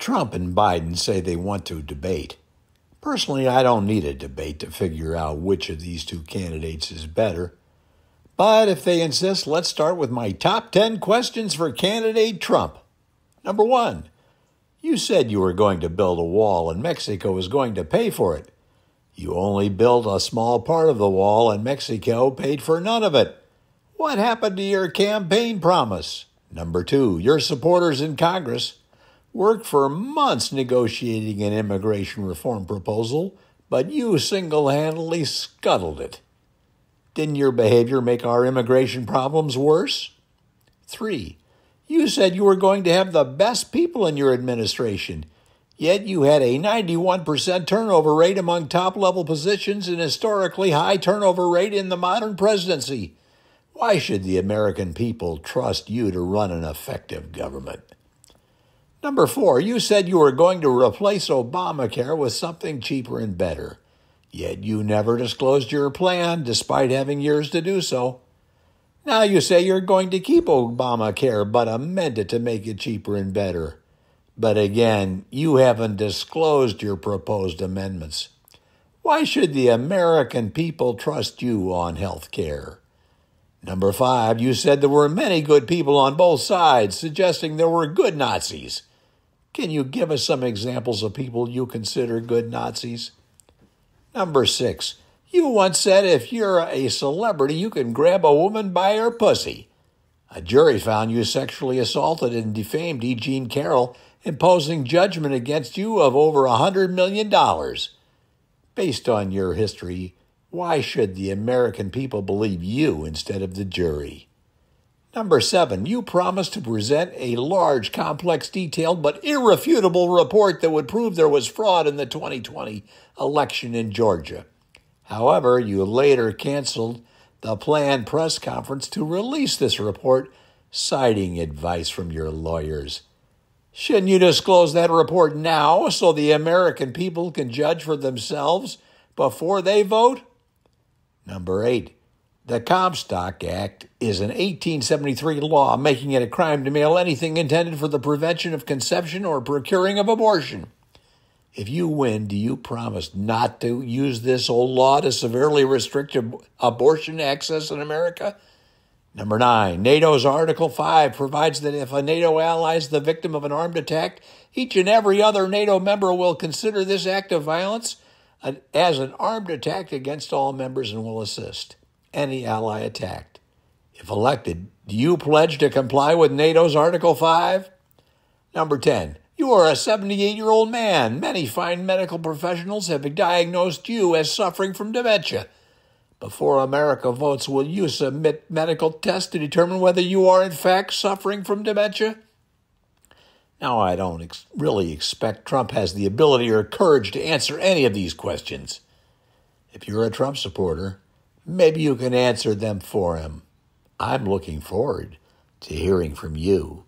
Trump and Biden say they want to debate. Personally, I don't need a debate to figure out which of these two candidates is better. But if they insist, let's start with my top 10 questions for candidate Trump. Number 1, you said you were going to build a wall and Mexico was going to pay for it. You only built a small part of the wall and Mexico paid for none of it. What happened to your campaign promise? Number 2, your supporters in Congress worked for months negotiating an immigration reform proposal, but you single-handedly scuttled it. Didn't your behavior make our immigration problems worse? 3, you said you were going to have the best people in your administration, yet you had a 91% turnover rate among top-level positions and historically high turnover rate in the modern presidency. Why should the American people trust you to run an effective government? Number 4, you said you were going to replace Obamacare with something cheaper and better, yet you never disclosed your plan despite having years to do so. Now you say you're going to keep Obamacare but amend it to make it cheaper and better. But again, you haven't disclosed your proposed amendments. Why should the American people trust you on health care? Number 5, you said there were many good people on both sides, suggesting there were good Nazis. Can you give us some examples of people you consider good Nazis? Number 6, you once said if you're a celebrity, you can grab a woman by her pussy. A jury found you sexually assaulted and defamed E. Jean Carroll, imposing judgment against you of over $100 million. Based on your history, why should the American people believe you instead of the jury? Number 7, you promised to present a large, complex, detailed, but irrefutable report that would prove there was fraud in the 2020 election in Georgia. However, you later canceled the planned press conference to release this report, citing advice from your lawyers. Shouldn't you disclose that report now so the American people can judge for themselves before they vote? Number 8, the Comstock Act is an 1873 law making it a crime to mail anything intended for the prevention of conception or procuring of abortion. If you win, do you promise not to use this old law to severely restrict abortion access in America? Number 9, NATO's Article 5 provides that if a NATO ally is the victim of an armed attack, each and every other NATO member will consider this act of violence as an armed attack against all members and will assist any ally attacked. If elected, do you pledge to comply with NATO's Article 5? Number 10, you are a 78-year-old man. Many fine medical professionals have diagnosed you as suffering from dementia. Before America votes, will you submit medical tests to determine whether you are in fact suffering from dementia? Now, I don't really expect Trump has the ability or courage to answer any of these questions. If you're a Trump supporter, maybe you can answer them for him. I'm looking forward to hearing from you.